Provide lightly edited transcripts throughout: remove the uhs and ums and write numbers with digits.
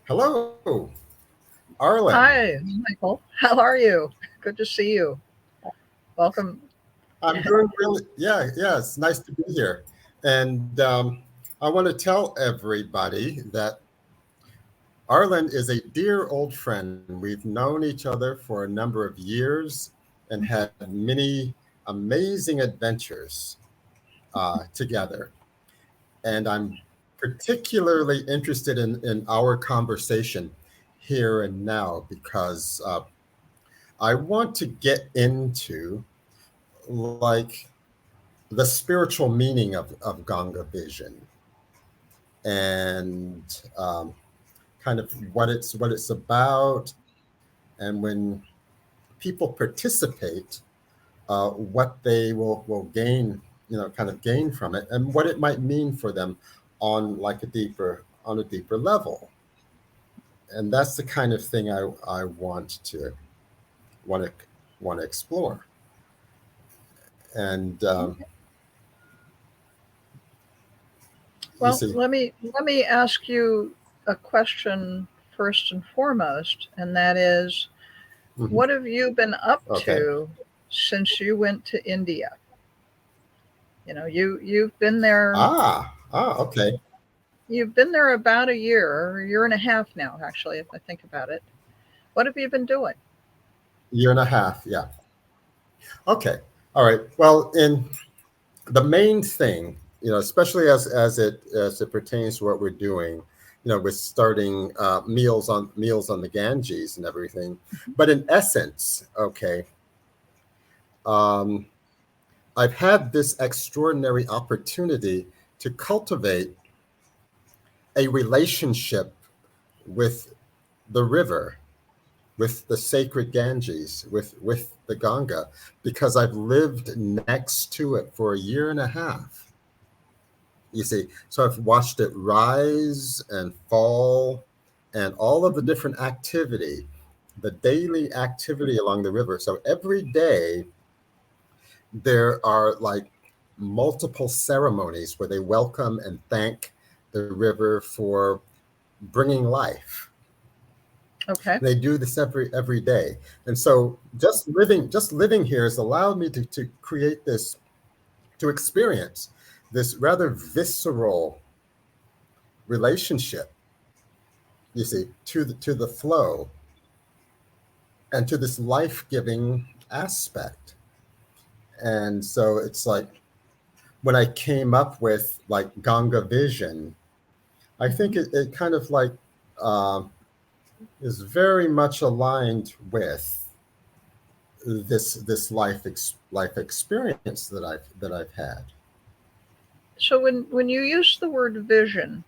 Hello, Arlen. Hi, Michael. How are you? Good to see you. Welcome. I'm doing really, yeah, it's nice to be here. And I want to tell everybody that Arlen is a dear old friend. We've known each other for a number of years and had many amazing adventures together. And I'm particularly interested in our conversation here and now because I want to get into like the spiritual meaning of Ganga vision and kind of what it's about, and when people participate, what they will gain, kind of gain from it, and what it might mean for them on like a deeper level. And that's the kind of thing I want to want to explore. And you Well, see, let me ask you a question first and foremost, and that is, mhm, what have you been up okay, to since you went to India? You've been there. okay, You've been there about a year and a half now, actually, if I think about it. What have you been doing? year and a half, yeah. Okay. All right. Well, in the main thing, especially as it pertains to what we're doing, with starting meals on the Ganges and everything. But in essence, okay, um, I've had this extraordinary opportunity to cultivate a relationship with the river, with the sacred Ganges, with the Ganga, because I've lived next to it for a year and a half. You see, so I've watched it rise and fall and all of the Mhm. different activity, the daily activity along the river. So every day there are like multiple ceremonies where they welcome and thank the river for bringing life. Okay. They do this every day. And so just living here has allowed me to create this, to experience this rather visceral relationship, you see, to the flow and to this life-giving aspect. And so it's like when I came up with like Ganga vision, I think Hmm. it kind of like uh, is very much aligned with this life experience that I've had. So when you use the word vision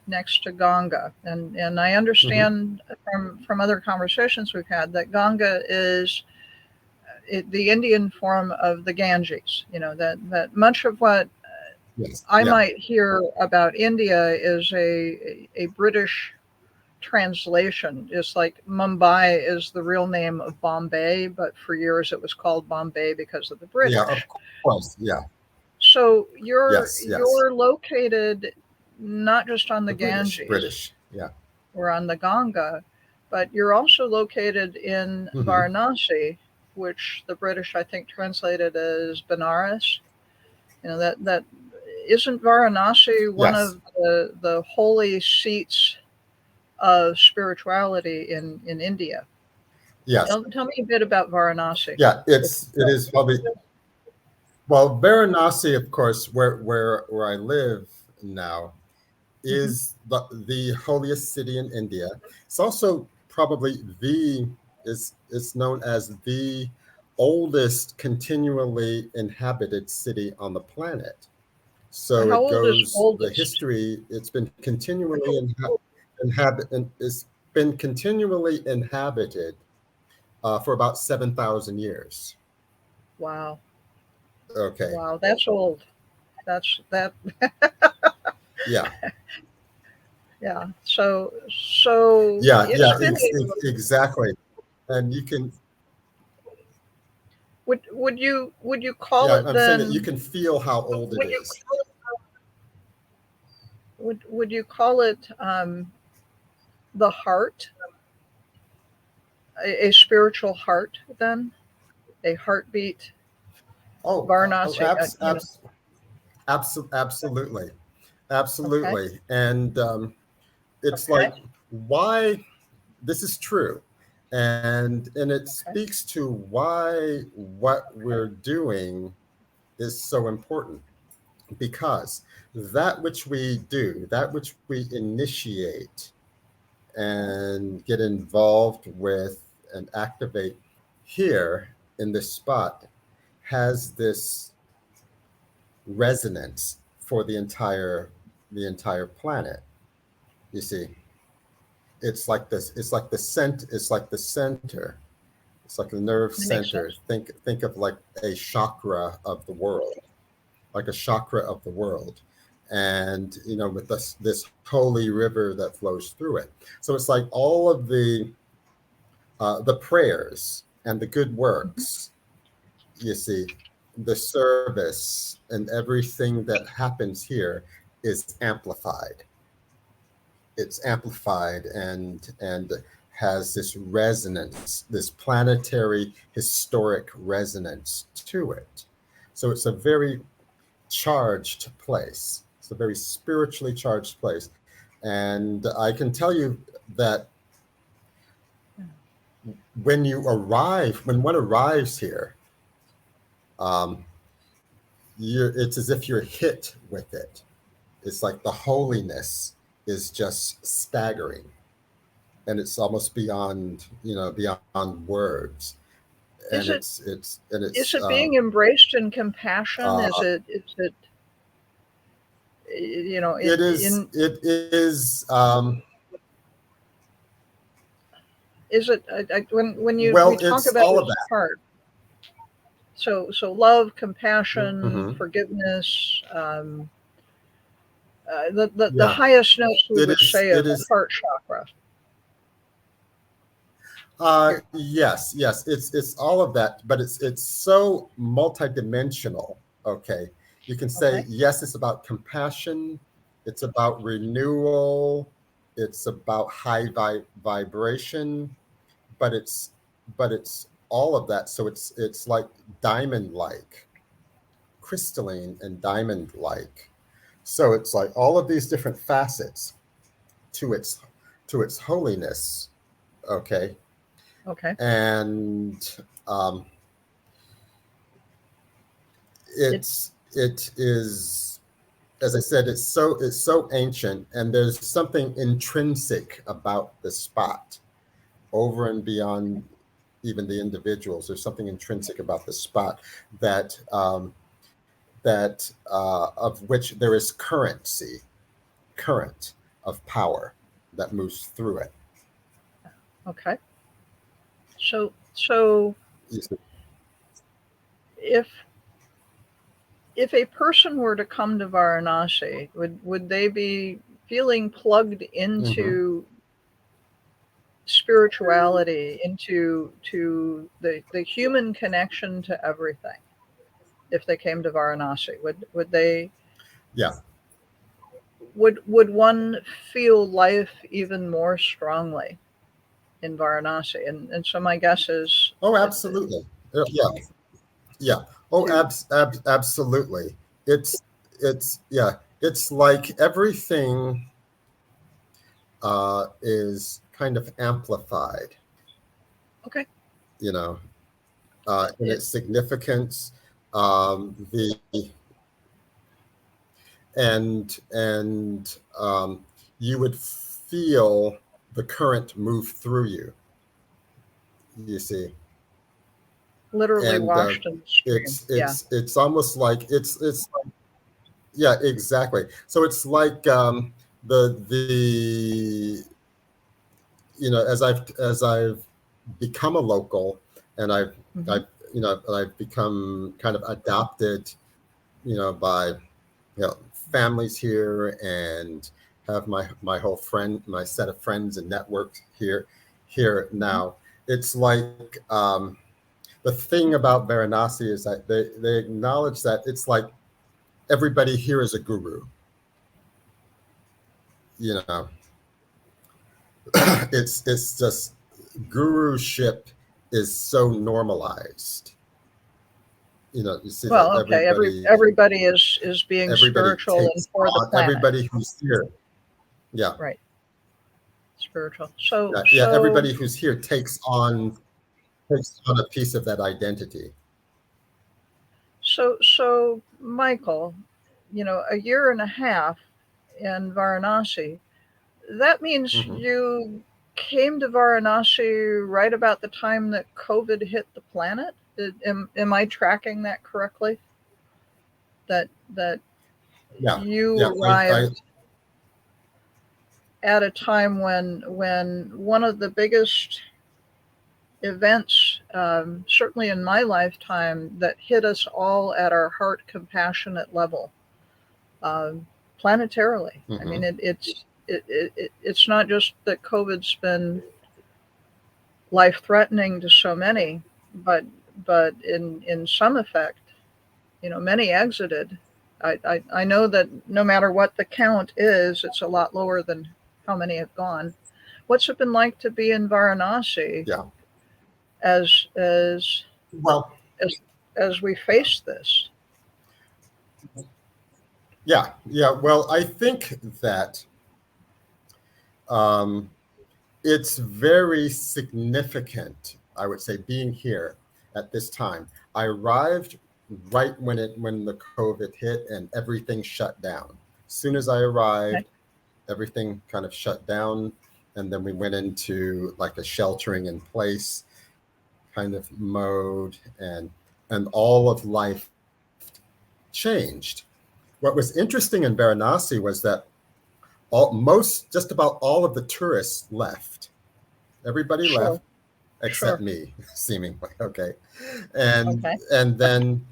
next to Ganga, and I Hmm. understand from other conversations we've had that Ganga is the Indian form of the Ganges. That much of what Yes, I yeah, might hear about India is a British translation. It's like Mumbai is the real name of Bombay, but for years it was called Bombay because of the yeah, of British. course, yeah, So you're yes, yes, you're located not just on the the Ganges British, yeah. or on the Ganga, but you're also located in Hmm. Varanasi, which the British I think translated as Benares. That isn't Varanasi one Yes, of the holy seats of spirituality in India. yes, Tell me a bit about Varanasi, yeah. if It is probably, well, Varanasi, of course, where I live now, you will. is the holiest city in India. It's also probably the it's known as the oldest continually inhabited city on the planet. So How it old is goes the oldest? history. It's been continually it's been continually inhabited for about 7,000 years. Wow, Okay, wow, that's old. That. yeah, Yeah. So it's fitting. exactly. And you can, Would you call yeah, it I'm saying that you then? can feel how old it is. Would you call it the heart, a spiritual heart, then a heartbeat, Oh, Varanasi. absolutely, Okay, absolutely. And it's okay, like, why this is true, and it okay. speaks to why what we're doing is so important, because that which we do, that which we initiate Uh-huh. and get involved with and activate here in this spot has this resonance for the entire planet. You see, it's like this. It's like the center. It's like the nerve That makes center. sense. Think of like a chakra of the world, like a chakra of the world, and with this holy river that flows through it. So it's like all of the prayers and the good Mhm. works. You see, the service and everything that happens here is amplified. It's amplified and has this resonance, this planetary historic resonance to it. So it's a very charged place. It's a very spiritually charged place. And I can tell you that when one arrives here, um, it's as if you're hit with it. It's like the holiness is just staggering, and it's almost beyond words. And Is it it's is it being embraced in compassion? uh, Is it it is in it is is it when you well, we talk it's about all of this that. heart? So love, Hmm. compassion, forgiveness. The Yeah, highest notes we it would is. say of It the is. heart chakra. You're, Yes. It's all of that, but it's so multidimensional. Okay, you can say okay, yes. It's about compassion. It's about renewal. It's about high vibration, but it's all of that. So it's like diamond like, crystalline and diamond like. So it's like all of these different facets to its holiness. Okay, okay. and um, It it is, as I said, it's so ancient, and there's something intrinsic about the spot over and beyond even the individuals. There's something intrinsic about the spot that of which there is current of power that moves through it. okay. So if if a person were to come to Varanasi, would they be feeling plugged Mm-hmm. into spirituality, into the human connection to everything? If they came to Varanasi, would they Yeah. would one feel life even more strongly in Varanasi? And so my guess is Oh, absolutely. Yeah. Yeah. Oh, to absolutely. Yeah. It's like everything is kind of amplified, okay. you know, in It, its significance. The and You would feel the current move through you. You see, literally and washed in the stream. Yeah. it's almost like it's yeah, exactly. So it's like the as I've become a local, and Hmm. I've become kind of adopted, by families here, and have my set of friends and networks here Hmm. now. It's like the thing about Varanasi is that they acknowledge that it's like everybody here is a guru, you know it's just guruship is so normalized. You see that Well, okay, everybody is being everybody spiritual and takes for the on, planet, everybody who's here. Yeah, right? Spiritual. So yeah, yeah. so Everybody who's here takes on a piece of that identity. so Michael, a year and a half in Varanasi. That means Hmm. you came to Varanasi right about the time that COVID hit the planet. Am I tracking that correctly? That Yeah, you yeah. I arrived at a time when one of the biggest events, certainly in my lifetime, that hit us all at our heart compassionate level, um, planetarily. I hmm mean, it's not just that COVID's been life threatening to so many, but in some effect, many exited. I know that no matter what the count is, it's a lot lower than how many have gone. What's it been like to be in Varanasi yeah. as as Well, as as we face this? yeah, yeah. Well, I think that um, it's very significant, I would say, being here at this time. I arrived right when the COVID hit and everything shut down. As soon as I Okay. arrived, everything kind of shut down, and then we went into like a sheltering in place kind of mode, and all of life changed. What was interesting in Varanasi was that just about all of the tourists left. Everybody Sure, left except sure. me, seemingly. Okay, and Okay. and then,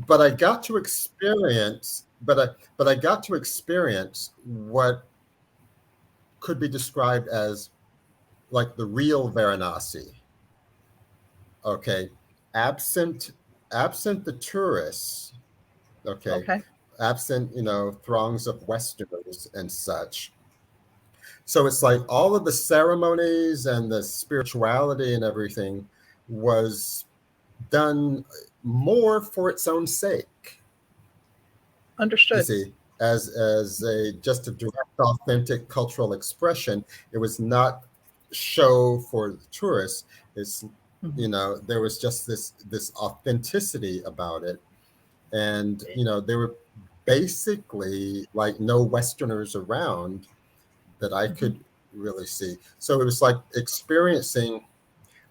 but I got to experience, but I got to experience what could be described as like the real Varanasi. Okay, absent absent the tourists. Okay, Okay. absent throngs of Westerners and such. So it's like all of the ceremonies and the spirituality and everything was done more for its own sake. You Understood. see, as a just a direct, authentic cultural expression. It was not show for the tourists. It's Hmm. there was just this authenticity about it, and there were basically like no Westerners around that I Hmm. could really see. So it was like experiencing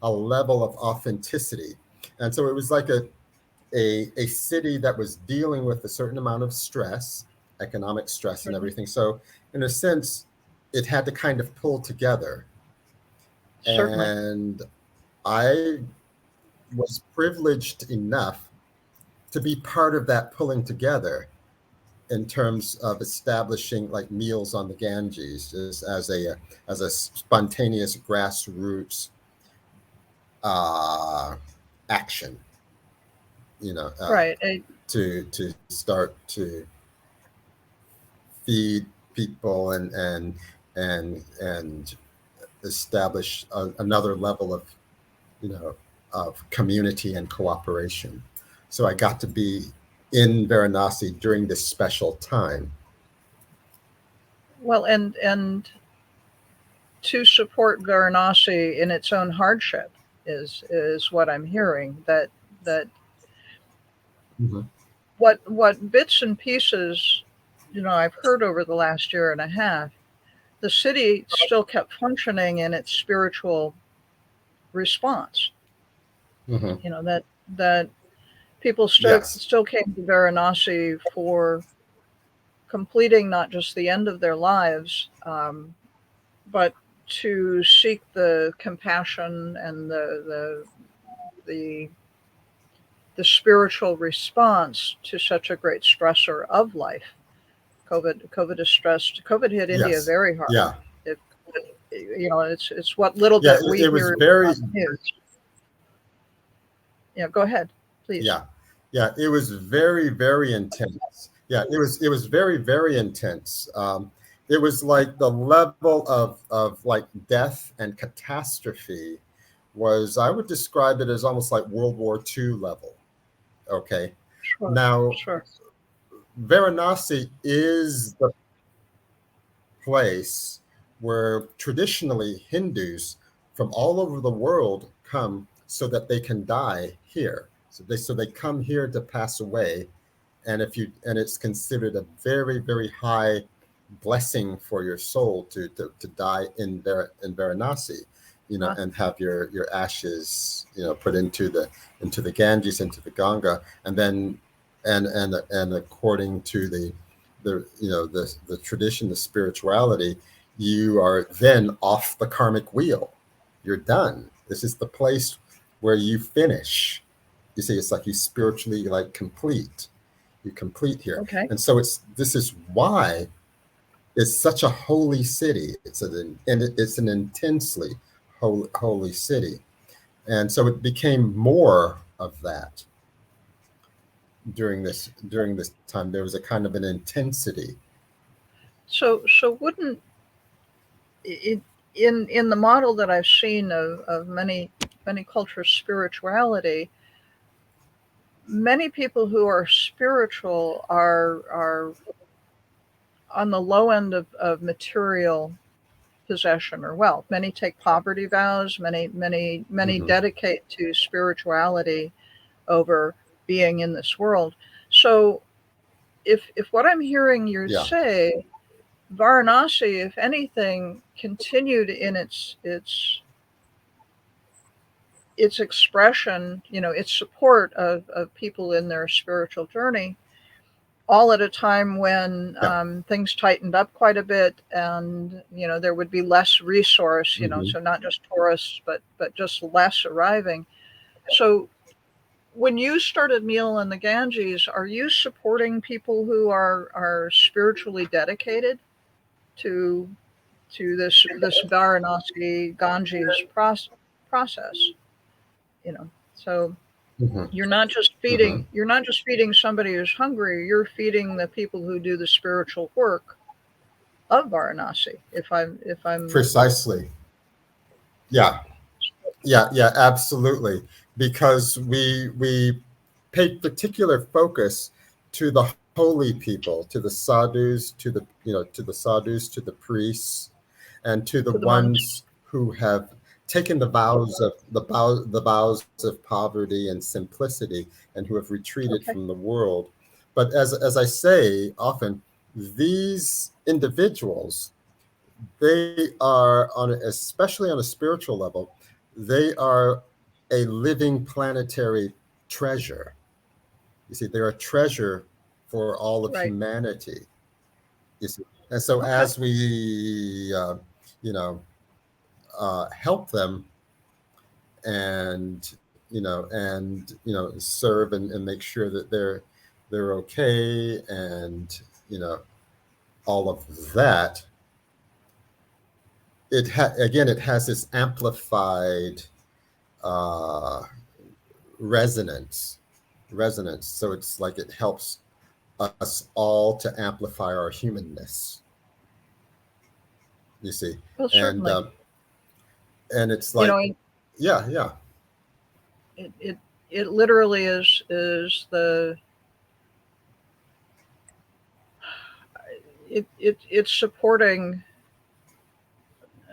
a level of authenticity. And so it was like a city that was dealing with a certain amount of stress, economic stress and Certainly. everything. So in a sense, it had to kind of pull together. Certainly. And I was privileged enough to be part of that pulling together in terms of establishing like meals on the Ganges just as a spontaneous grassroots uh, action, you know, uh, Right. to start to feed people and establish another level of of community and cooperation. So I got to be in Varanasi during this special time. Well, and to support Varanasi in its own hardship is what I'm hearing. That Mhm. what bits and pieces, I've heard over the last year and a half, the city still kept functioning in its spiritual response. Mhm. That people Yes. still came to Varanasi for completing not just the end of their lives, but to seek the compassion and the the spiritual response to such a great stressor of life. COVID is stressed. COVID hit India Yes. very hard. Yeah. It, it's what little Yeah. bit we It was hear very. on the news. Yeah, go ahead, please. Yeah. Yeah. It was very intense. Yeah. It was very intense. it was like the level of like death and catastrophe was, I would describe it as almost like World War II level. Okay. Sure, Now, sure. Varanasi is the place where traditionally Hindus from all over the world come so that they can die here. So they come here to pass away, and it's considered a very very high blessing for your soul to die in Varanasi, Uh, and have your ashes, put into the Ganges, into the Ganga, and then and according to the tradition, the spirituality, you are then off the karmic wheel. You're done. This is the place where you finish. You see, it's like you spiritually like complete. You complete here, okay. and so this is why it's such a holy city. It's an intensely holy city, and so it became more of that during this time. There was a kind of an intensity. So wouldn't it, in the model that I've seen of many cultures' spirituality, many people who are spiritual are on the low end of material possession or wealth. Many take poverty vows. Many Hmm. dedicate to spirituality over being in this world. So if what I'm hearing you Yeah, say, Varanasi, if anything, continued in its expression, its support of people in their spiritual journey, all at a time when yeah. things tightened up quite a bit, and there would be less resource, Hmm. so not just tourists, but just less arriving. So when you started Meal in the Ganges, are you supporting people who are spiritually dedicated to this Varanasi Ganges process? So Hmm. Hmm. you're not just feeding somebody who's hungry. You're feeding the people who do the spiritual work of Varanasi. If I'm Precisely. Yeah, yeah, absolutely. Because we pay particular focus to the holy people, to the sadhus, to the priests, and to the to the monks. ones who have taken the vows of poverty and simplicity, and who have retreated Okay, from the world. But as I say often, these individuals, they are especially on a spiritual level, they are a living planetary treasure. You see, they're a treasure for all of right. humanity. You see, and so Okay, as we you know help them, and serve and make sure that they're okay, and all of that, again, it has this amplified uh, resonance resonance. So it's like it helps us all to amplify our humanness, you see. well, and certainly. and it's You know, like, yeah, yeah. it it, it literally is it's supporting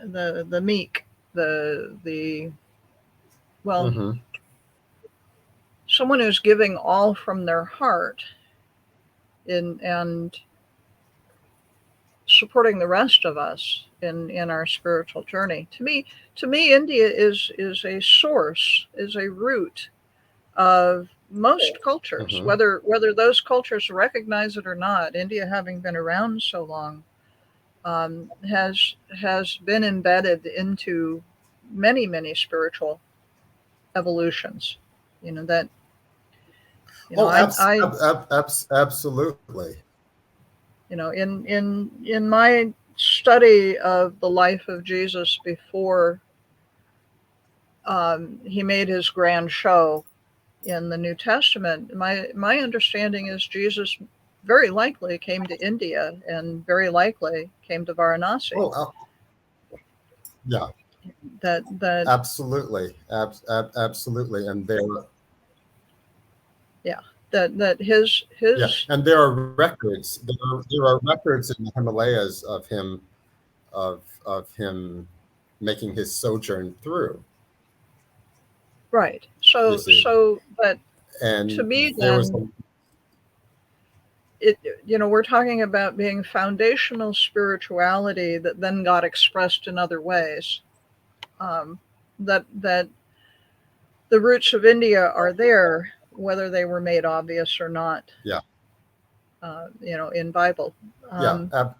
the meek, the well, Hmm. someone who's giving all from their heart and supporting the rest of us in our spiritual journey. To me, India is a source, is a root of most cultures, Hmm. whether those cultures recognize it or not. India, having been around so long, has been embedded into many spiritual evolutions. You know that Oh, I absolutely. in my study of the life of Jesus before he made his grand show in the New Testament, my understanding is Jesus very likely came to India and very likely came to Varanasi. Oh, yeah, That absolutely, absolutely, and there, yeah, that yeah, his and there are records. There are records in the Himalayas of him making his sojourn through. right. You see, But to and me, there was then it we're talking about being foundational spirituality that then got expressed in other ways. Um, that the roots of India are there, whether they were made obvious or not. yeah, In Bible. yeah, Um,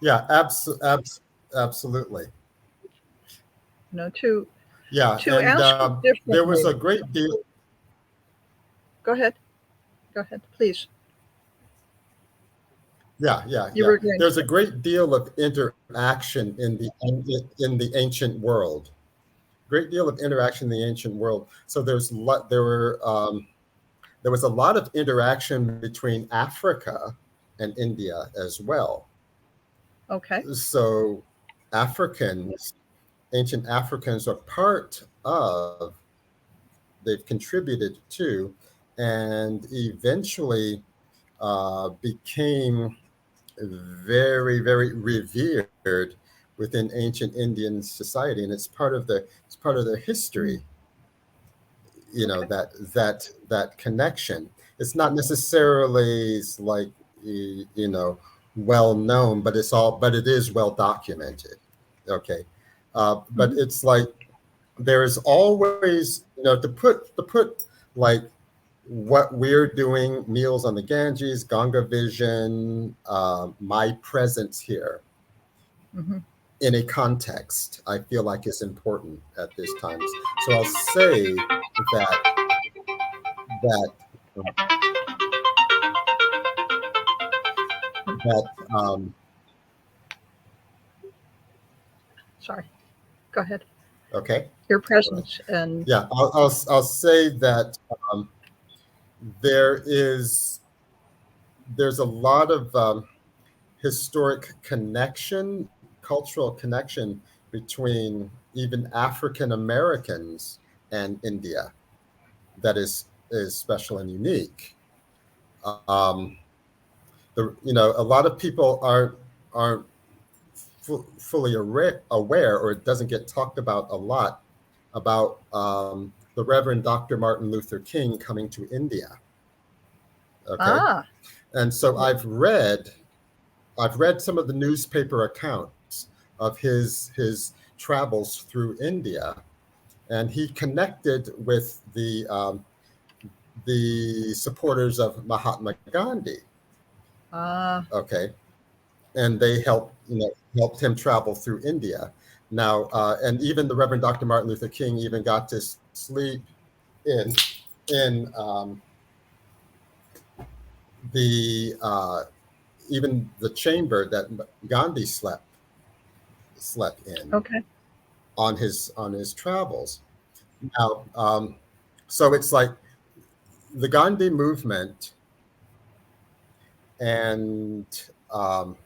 yeah, absolutely. to Yeah, and ask it there was differently. a great deal. Go ahead. Go ahead, please. Yeah, yeah, You yeah. were going to There's a say. great deal of interaction in the ancient world. Great deal of interaction in the ancient world. So there was a lot of interaction between Africa and India as well. Okay. So Africans, ancient Africans, are part of. They've contributed to, and eventually became very, very revered within ancient Indian society, and it's part of their Mm, history. okay. That connection. It's not necessarily like well known, but it is well documented. Okay, but Hmm. it's like there is always to put like what we're doing, meals on the Ganges, Ganga Vision, my presence here Hmm. in a context, I feel like is important at this time. So I'll say that that that Sorry. Go ahead. okay, Your all right, presence and yeah, I'll say that um, there is there's a lot of historic connection, cultural connection between even African Americans and India that is special and unique. Um, a lot of people aren't fully aware, or it doesn't get talked about a lot about the Reverend Dr. Martin Luther King coming to India. Okay, ah, and so yeah. I've read some of the newspaper accounts of his travels through India, and he connected with the supporters of Mahatma Gandhi. Ah, Okay, and they helped him travel through India. Now, and even the Reverend Dr. Martin Luther King even got to sleep in in the even the chamber that Gandhi slept in okay. on his travels. Now, so it's like the Gandhi movement and um,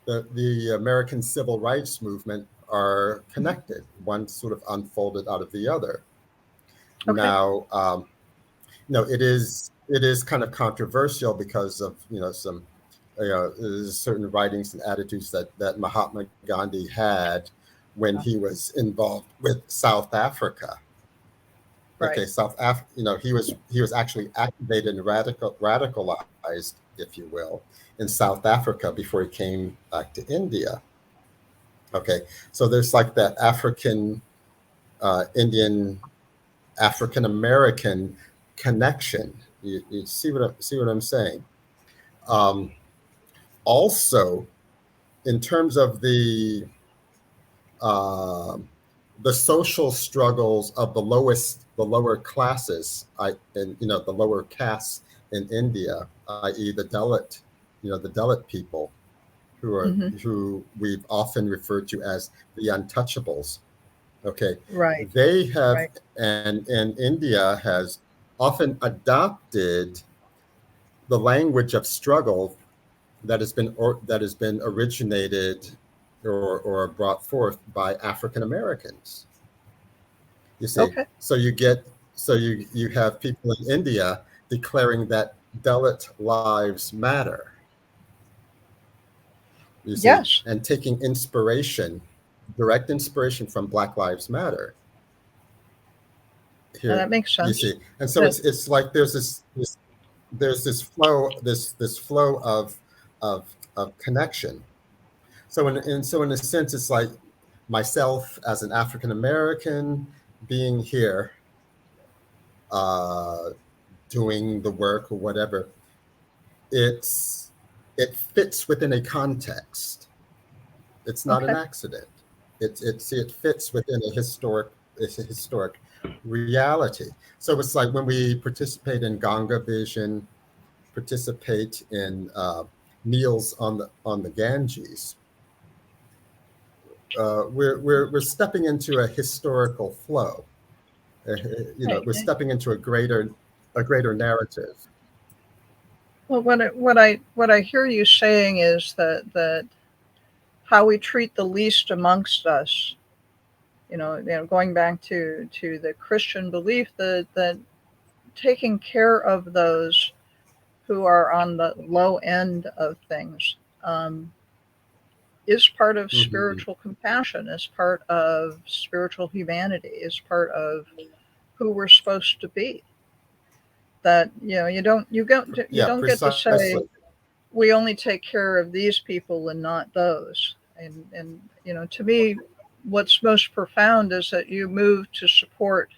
the American civil rights movement are Mhm. connected. One sort of unfolded out of the other. Okay. Now, it is kind of controversial because of some certain writings and attitudes that Mahatma Gandhi had when Ah, he was involved with South Africa. right. Okay, South Africa. He was actually activated and radicalized, if you will, in South Africa before he came back to India. Okay, so there's like that African Indian African American connection. You see what I'm saying? Um, Also, in terms of um the social struggles of the lower classes, and the lower castes in India, i.e., the Dalit people, Hmm. who we've often referred to as the untouchables. Okay, Right. they have, Right. and India has often adopted the language of struggle that has been originated or brought forth by African Americans. You see, Okay. so you have people in India declaring that Dalit lives matter. You see, Yes, and taking inspiration, direct inspiration from Black Lives Matter. that Here, makes you sense. see, and so That, it's like there's this flow of connection. So in a sense, it's like myself as an African American being here, uh, doing the work or whatever. It's it fits within a context. It's not an okay. accident. It fits within a historic reality. So it's like when we participate in Ganga Vision, participate in meals on the Ganges. We're stepping into a historical flow. Right. We're stepping into a greater narrative. Well, what I hear you saying is that how we treat the least amongst us, going back to the Christian belief that taking care of those who are on the low end of things, um, is part of Hmm. spiritual compassion, is part of spiritual humanity, is part of who we're supposed to be. That you Yeah, don't get to say precisely. we only take care of these people and not those. And to me, what's most profound is that you move to support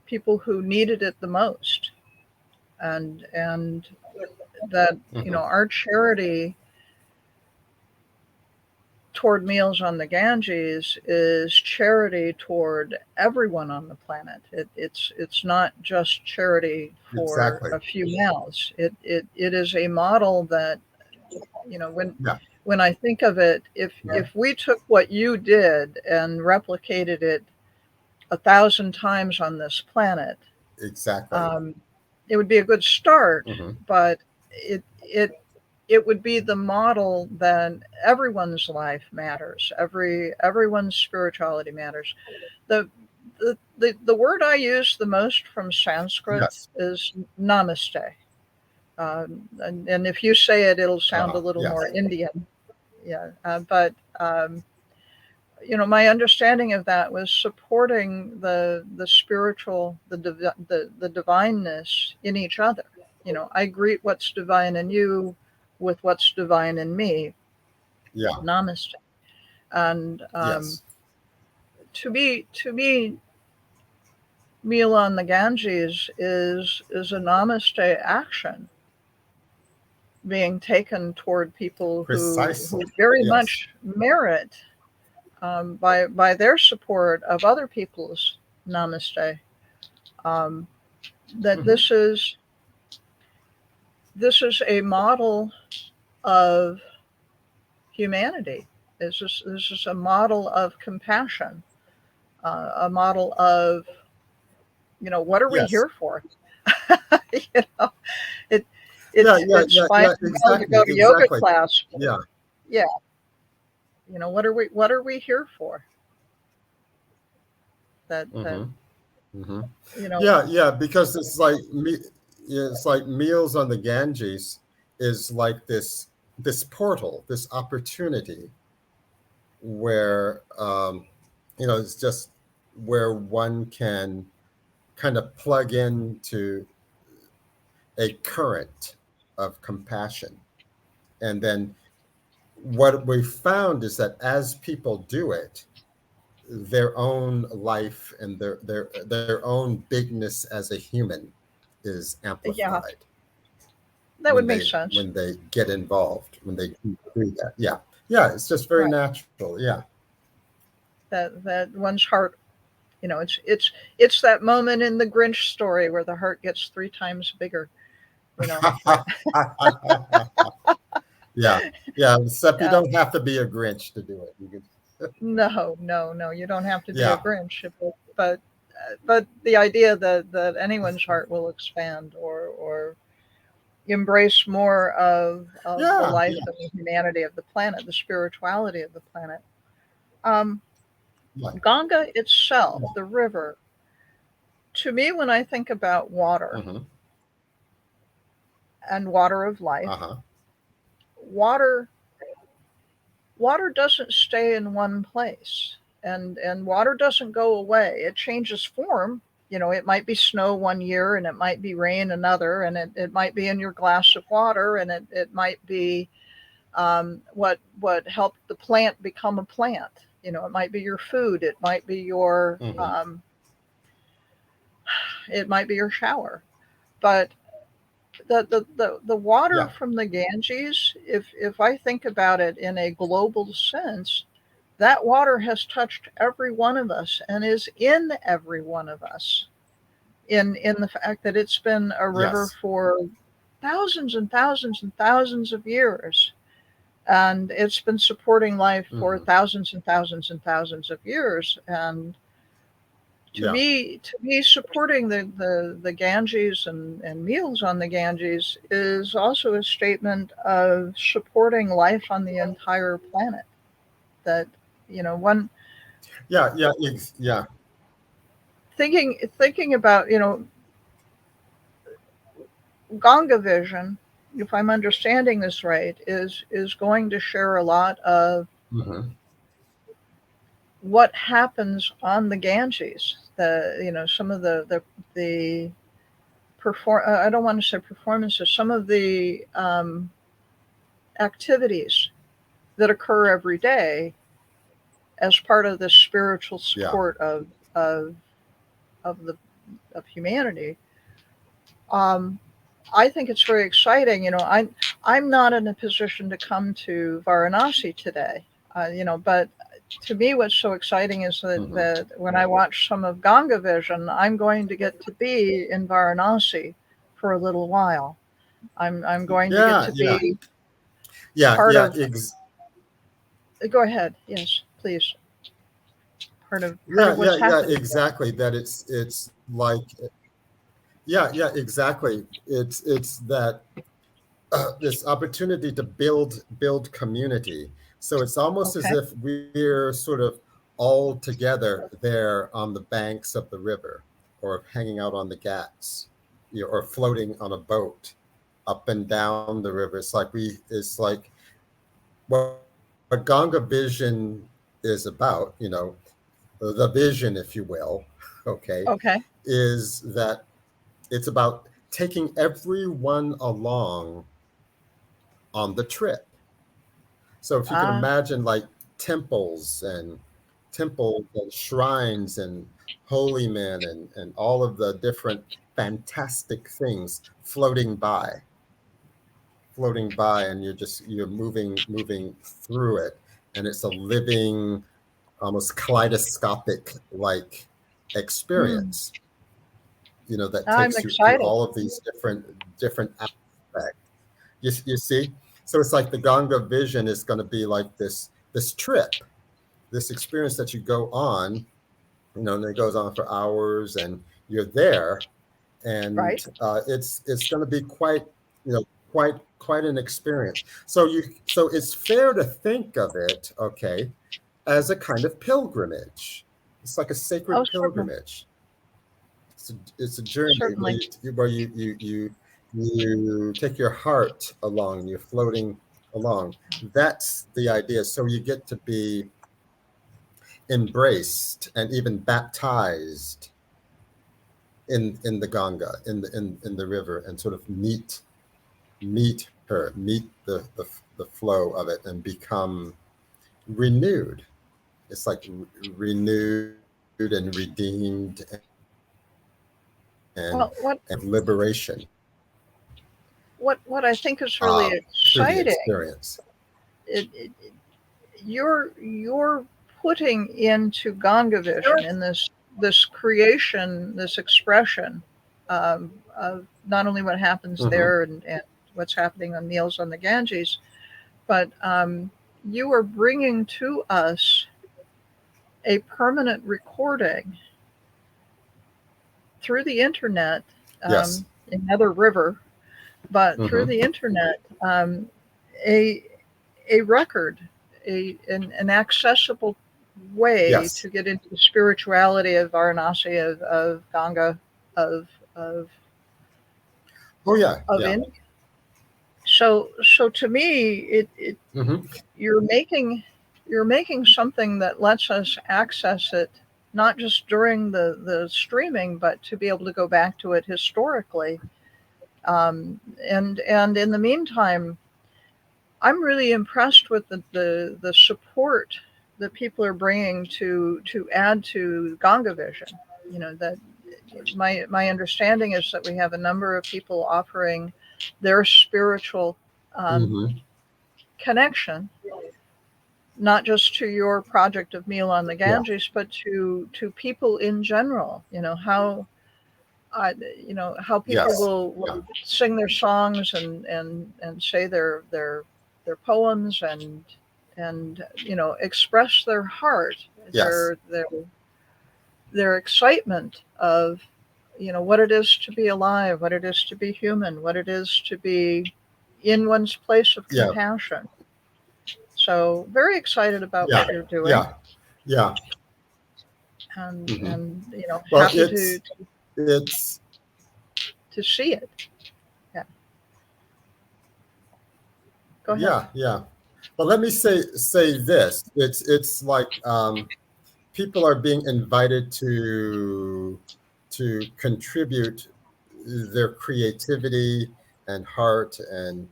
people who needed it the most, and that Hmm. our charity toward meals on the Ganges is charity toward everyone on the planet. It's not just charity for Exactly. a few mouths. It is a model that, you know when Yeah. when I think of it, Yeah. if we took what you did and replicated it 1,000 times on this planet, Exactly. um, it would be a good start. Hmm. But it would be the model that everyone's life matters. Everyone's spirituality matters. The word I use the most from Sanskrit Yes. is namaste. And if you say it, it'll sound a little more Yes. Indian. Yeah, but my understanding of that was supporting the spiritual, the divineness in each other. I greet what's divine in you with what's divine in me. Yeah. Namaste. And Yes. to me, meal on the Ganges is a namaste action being taken toward people who Precisely. very Yes. much merit, by their support of other people's namaste. Um, that Hmm. this is a model of humanity. This is a model of compassion, a model of, what are we Yes. here for? you know, it Yeah. it's Yeah. it's Yeah. fine Yeah. and well to Exactly. go to yoga Exactly. class, but Yeah. yeah, what are we here for? That Hmm. Hmm. you know Yeah. Yeah. Because yeah, it's like meals on the Ganges is like this portal, this opportunity where it's just where one can kind of plug into a current of compassion. And then what we found is that as people do it, their own life and their own bigness as a human is yeah, amplified that would make sense. when they get involved, when they do that. Yeah. Yeah, it's just very Right. natural. Yeah. That one's heart, it's that moment in the Grinch story where the heart gets 3 times bigger. That Yeah. Yeah. Except you yeah. don't have to be a Grinch to do it. You can, No, no, no, you don't have to be a yeah. Grinch, but the idea that anyone's heart will expand, or embrace more of the Yeah, life yeah, and the humanity of the planet, the spirituality of the planet. Um, right. Ganga itself, Yeah. the river, to me, when I think about water Mm-hmm. and water of life, Uh-huh. water water doesn't stay in one place, and water doesn't go away. It changes form. It might be snow one year and it might be rain another, and it might be in your glass of water, and it might be what helped the plant become a plant. It might be your food, Mm-hmm. it might be your shower. But the water Yeah. from the Ganges, if I think about it in a global sense, that water has touched every one of us and is in every one of us. In the fact that it's been a river Yes. for thousands and thousands and thousands of years, and it's been supporting life for Mm-hmm. thousands and thousands and thousands of years. And Yeah. to me, supporting the Ganges and meals on the Ganges is also a statement of supporting life on the entire planet. That one Yeah. Yeah. Yeah. thinking about Ganga vision, if I'm understanding this right, is going to share a lot of Mm-hmm. what happens on the Ganges. Some of the perform. I don't want to say performances. Some of the activities that occur every day as part of the spiritual Yeah. support of of the of humanity. Um, I think it's very exciting. I'm not in a position to come to Varanasi today. But to me, what's so exciting is Mm-hmm. that when I watch some of Ganga Vision, I'm going to get to be in Varanasi for a little while. I'm going to get Yeah. to Yeah. be Yeah. part Yeah. of. Go ahead. Yes, please. Part of Yeah. what's Yeah. Yeah. happening there. Exactly. That it's like, yeah. Yeah. Exactly. It's that this opportunity to build community. So it's almost as Okay. if we're sort of all together there on the banks of the river, or hanging out on the ghats, or floating on a boat up and down the river. It's like what Ganga Vision is about. The vision, if you will, okay, Okay. is that it's about taking everyone along on the trip. So if you can Ah. imagine like temples and shrines and holy men and all of the different fantastic things floating by, and you're moving through it, and it's a living, almost kaleidoscopic like Hmm. experience, that I'm takes you through excited. all of these different aspects. You see, so it's like the Ganga Vision is going to be like this trip, this experience that you go on, and it goes on for hours, and you're there, Right. and it's going to be quite an experience. So it's fair to think of it, okay, as a kind of pilgrimage. It's like a Oh, sacred certainly. pilgrimage. It's a journey where Certainly. you take your heart along, and you're floating along. That's the idea. So you get to be embraced and even baptized in the Ganga, in the river, and sort of meet her, meet the flow of it, and become renewed. It's like renewed and redeemed and Well, liberation what I think is through really the exciting, experience. it you're putting into Ganga vision in this creation, this expression of not only what happens Hmm. there and what's happening on meals on the Ganges, but you are bringing to us a permanent recording through the internet, Yes. another river, but through Hmm. the internet, a a record, an accessible way Yes. to get into the spirituality of Varanasi, of Ganga, of of Oh yeah. of Yeah. India. So to me, it Hmm. you're making you're making something that lets us access it not just during the streaming, but to be able to go back to it historically. And in the meantime, I'm really impressed with the support that people are bringing to add to Ganga Vision. You know that my understanding is that we have a number of people offering their spiritual um, Hmm. connection, not just to your project of Meal on the Yeah. Ganges, but to people in general. How people Yes. Yeah. will sing their songs and say their poems and express their heart, Yes. their excitement of what it is to be alive, what it is to be human, what it is to be in one's place of Yeah. compassion. So very excited about Yeah. what you're doing, Yeah. Yeah. and Hmm. Well, happy it's to see it. Yeah, go ahead. yeah. Yeah. But let me say this. It's like people are being invited to contribute their creativity and heart and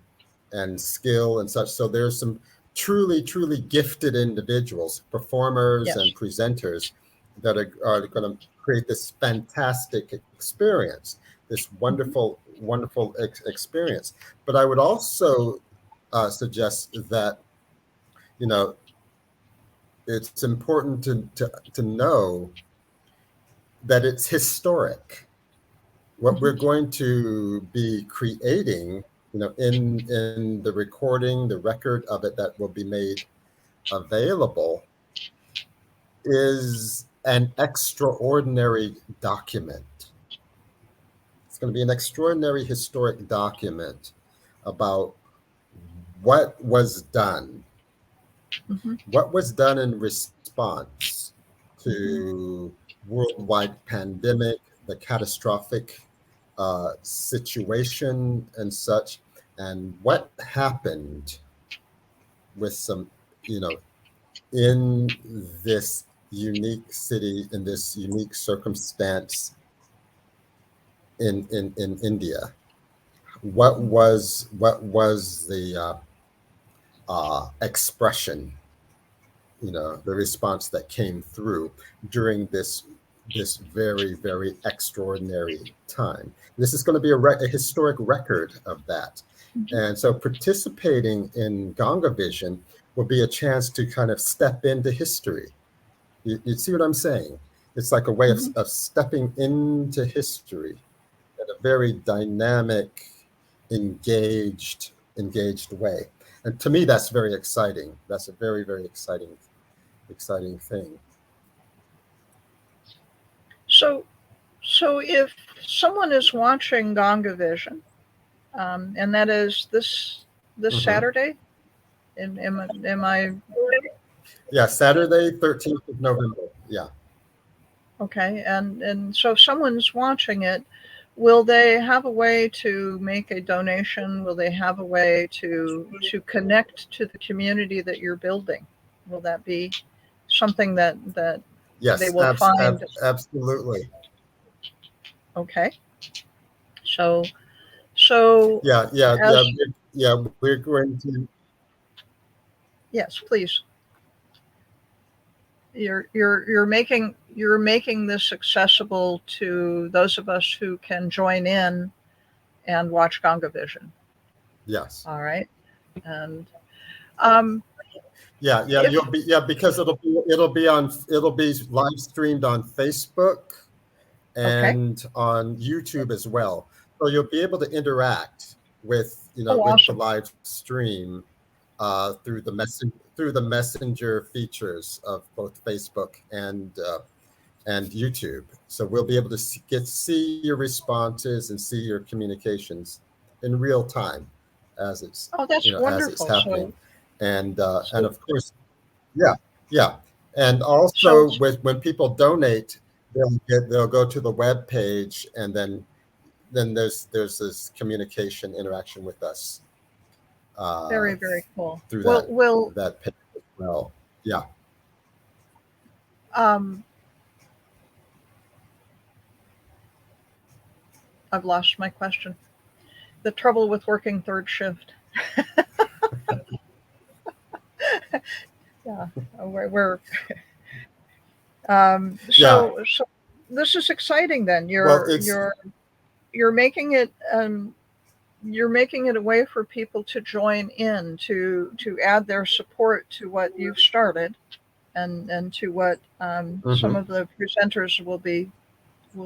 skill and such. So there's some truly gifted individuals, performers Yes. and presenters that are going to create this fantastic experience, this Hmm. wonderful experience. But I would also suggest that you know it's important to know that it's historic. What Hmm. we're going to be creating, in the recording, the record of it that will be made available is an extraordinary document. It's going to be an extraordinary historic document about what was done, Hmm. what was done in response Hmm. to worldwide pandemic, the catastrophic situation and such, and what happened with some, you know, in this unique city, in this unique circumstance in India. What was the expression, the response that came through during this very extraordinary time. This is going to be a historic record of that. Hmm. And so participating in Ganga Vision will be a chance to kind of step into history. You see what I'm saying? It's like a way Hmm. of stepping into history in a very dynamic, engaged way. And to me, that's very exciting. That's a very exciting thing. So, so if someone is watching Ganga Vision, and that is this Hmm. Saturday, am I Yeah, Saturday, 13th of November. Yeah. okay? And so if someone's watching it, will they have a way to make a donation? Will they have a way to connect to the community that you're building? Will that be something that they Yes, will find? absolutely. Okay, so so Yeah. as We're going to. yes, please. You're making this accessible to those of us who can join in and watch Ganga Vision. Yes. All right, and um, Yeah. if Because it'll be live streamed on Facebook okay, and on YouTube as well. So you'll be able to interact oh with the awesome, live stream through the messenger features of both Facebook and YouTube. So we'll be able to see your responses and see your communications in real time as it's Oh, that's as it's wonderful. happening, and So, of course, yeah, yeah, and so also it's with when people donate, they'll go to the web page, and then there's this communication interaction with us uh, very, very cool. through Will that page as well. Yeah. um, I've lost my question. The trouble with working third shift. Yeah, we're Yeah. so this is exciting. Then Well, it's you're making it you're making it a way for people to join in to add their support to what you've started and to what some mhm. of the presenters will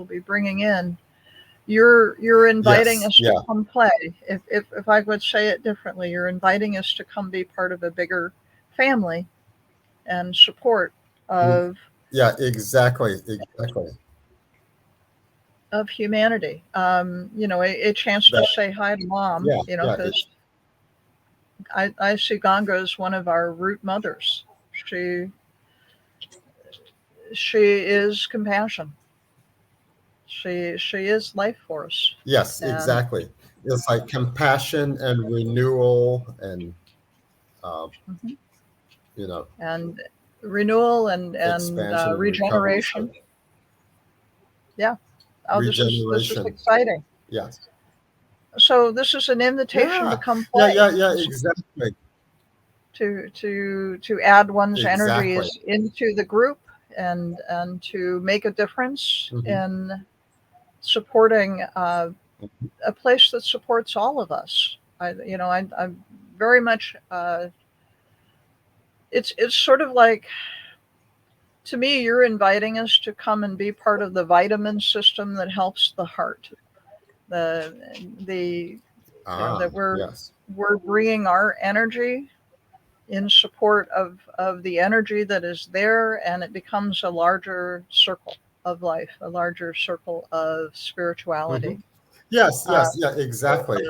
be bringing in. You're inviting Yes. us to Yeah. come play. If I would say it differently, you're inviting us to come be part of a bigger family and support Mm, of yeah. Exactly. Exactly. humanity. A chance to That. say hi to mom. Yeah. Yeah. Because I see Ganga as one of our root mothers. She she is compassion. She is life force, Yes. and Exactly. It's like compassion and renewal and um, mhm, you know and renewal and expansion and recovery. regeneration. So Yeah. Oh, this is regeneration. exciting. Yes. So this is an invitation to Yeah. come Yeah. play, Yeah. Yeah. Exactly. to add one's Exactly. energies into the group and to make a difference Hmm. in supporting a place that supports all of us. I'm very much. It's sort of like, to me, you're inviting us to come and be part of the vitamin system that helps the heart. The that Yes. we're bringing our energy in support of the energy that is there, and it becomes a larger circle of life, a larger circle of Hmm. spirituality. Yes. Uh, Yes. Yeah. Exactly.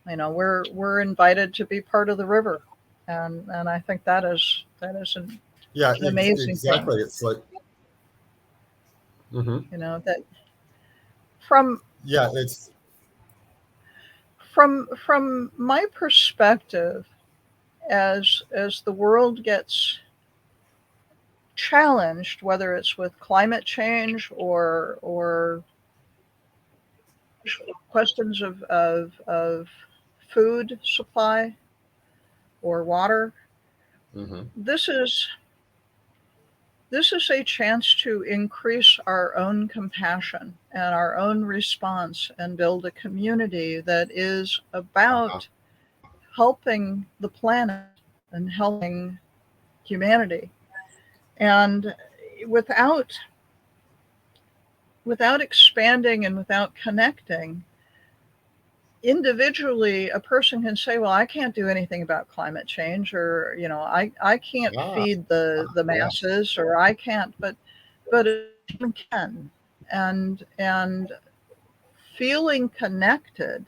we're invited to be part of the river, and I think that is Yeah. an amazing thing. Exactly. It's like. Hmm. That from Yeah. It's. from my perspective, as the world gets challenged, whether it's with climate change or questions of food supply or water, Hmm. this is this is a chance to increase our own compassion and our own response and build a community that is Uh-huh. about helping the planet and helping humanity. And without without expanding and without connecting, individually a person can say, well, I can't do anything about climate change, or I can't Ah. feed the Yes. masses, or I can't, but a team can. And feeling connected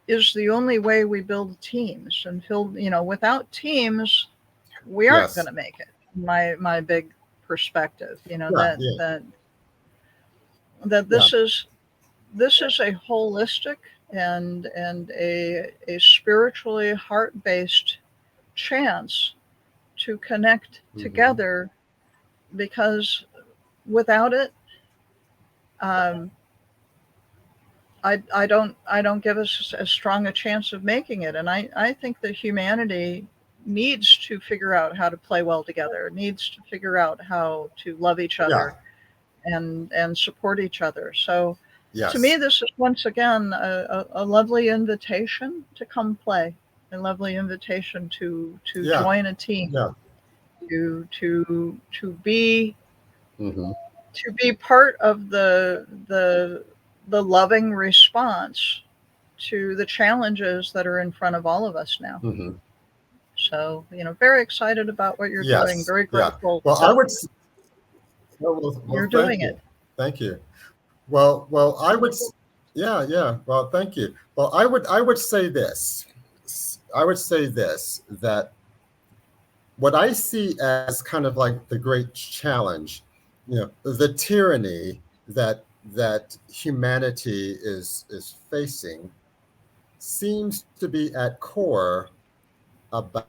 is the only way we build teams. And without teams we aren't going Yes. to make it. My big perspective, Yeah. Yeah. that Yeah. this is a holistic and a spiritually heart-based chance to connect Hmm. together, because without it, um, I don't give us as strong a chance of making it. And I think that humanity needs to figure out how to play well together, needs to figure out how to love each Yeah. other and support each other. So to me, Yes. this is once again a lovely invitation to come play, a lovely invitation to Yeah. join a team, Yeah. to be Hmm. part of the loving response to the challenges that are in front of all of us now. Hmm. So, very excited about what you're doing. Yes. Very Yeah. grateful Well, I that would. Well, you're thank doing it. you. Thank you. Well, I would. Yeah. Well, thank you. Well, I would say this. I would say this, that what I see as kind of like the great challenge, the tyranny that humanity is facing seems to be at core about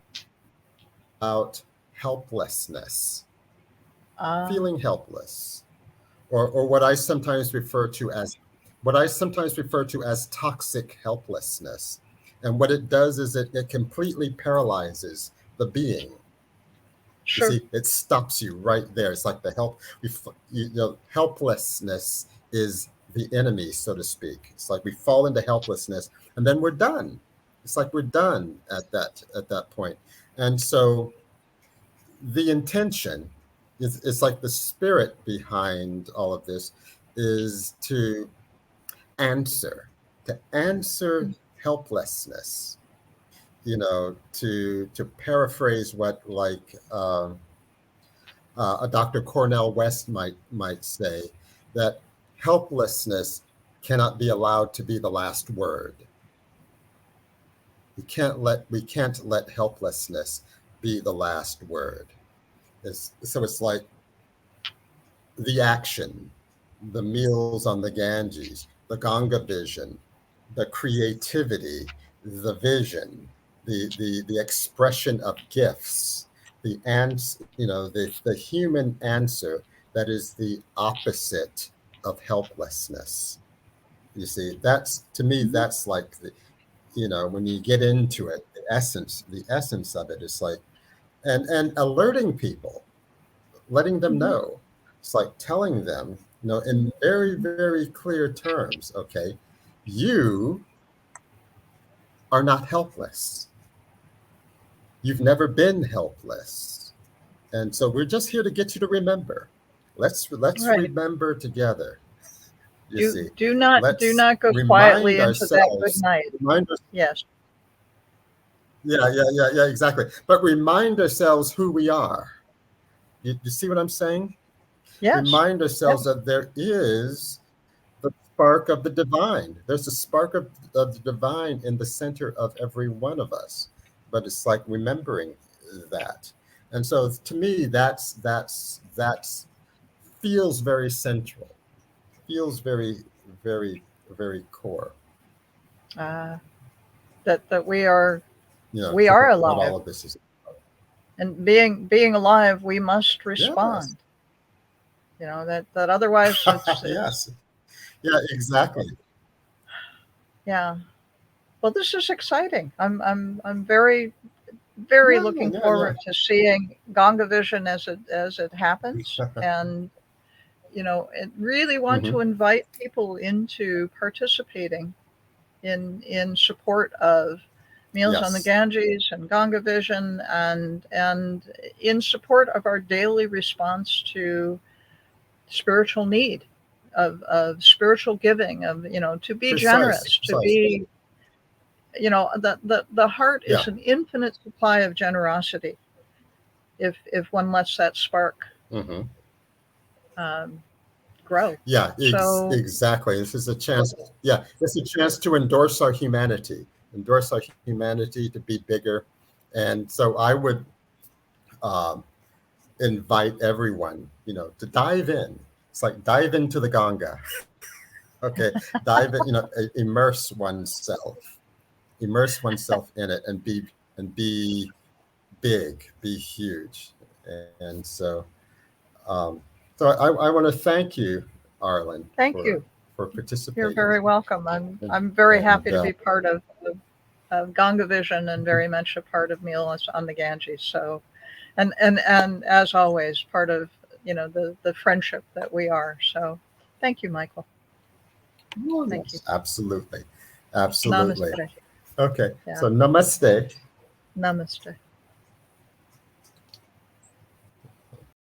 helplessness, feeling Uh, helpless, or what I sometimes refer to as toxic helplessness. And what it does is it completely paralyzes the being. You sure. see, it stops you right there. It's like the helplessness is the enemy, so to speak. It's like we fall into helplessness, and then we're done. It's like we're done at that point. And so the intention is, it's like the spirit behind all of this is answer to answer helplessness. To paraphrase what, like, a Dr. Cornell West might say, that helplessness cannot be allowed to be the last word. We can't let helplessness be the last word. So it's like the action, the meals on the Ganges, the Ganga vision, the creativity, the vision, the expression of gifts, the ans the human answer that is the opposite of helplessness. You see, that's, to me, Mhm. that's like when you get into it, the essence of it is like, and alerting people, letting them Mhm. know. It's like telling them, in very, very clear terms, okay, you are not helpless. You've never been helpless. And so we're just here to get you to remember. Let's Right. remember together. You see, Do let's not go quietly remind into that good ourselves, night. remind us, Yes. yeah, exactly. But remind ourselves who we are. You see what I'm saying? Yes. Remind ourselves Yes. that there is the spark of the divine. There's a spark of the divine in the center of every one of us. But it's like remembering that. And so to me, that's feels very central, feels very, very, very core, Uh, that we to are what alive, all of this is. and being alive, we must Yes. respond. That otherwise it's Yes. Yeah, exactly. yeah. Well, this is exciting. I'm very looking Yeah. forward to seeing Ganga Vision as it happens, and really want Hmm. to invite people into participating in support of Meals on the Yes. Ganges and Ganga Vision, and in support of our daily response to spiritual need, of spiritual giving, of to be Precise. generous, to Precise. be the heart Yeah. is an infinite supply of generosity if one lets that spark Hmm. um, grow. Yeah, So exactly. This is a chance. Yeah, it's a chance to endorse our humanity to be bigger. And so I would um, invite everyone, to dive in. It's like dive into the Ganga. Okay, dive in, immerse oneself in it, and be big, be huge. And um, so I want to thank you, Arlen, thank for you. You're participating. very welcome. I'm very And happy to be part of Ganga Vision, and very much a part of Meals on the Ganges. So, and as always, part of the friendship that we are. So, thank you, Michael. oh, Thank you. yes, absolutely, absolutely. Namaste. Okay, Yeah. so namaste. Namaste.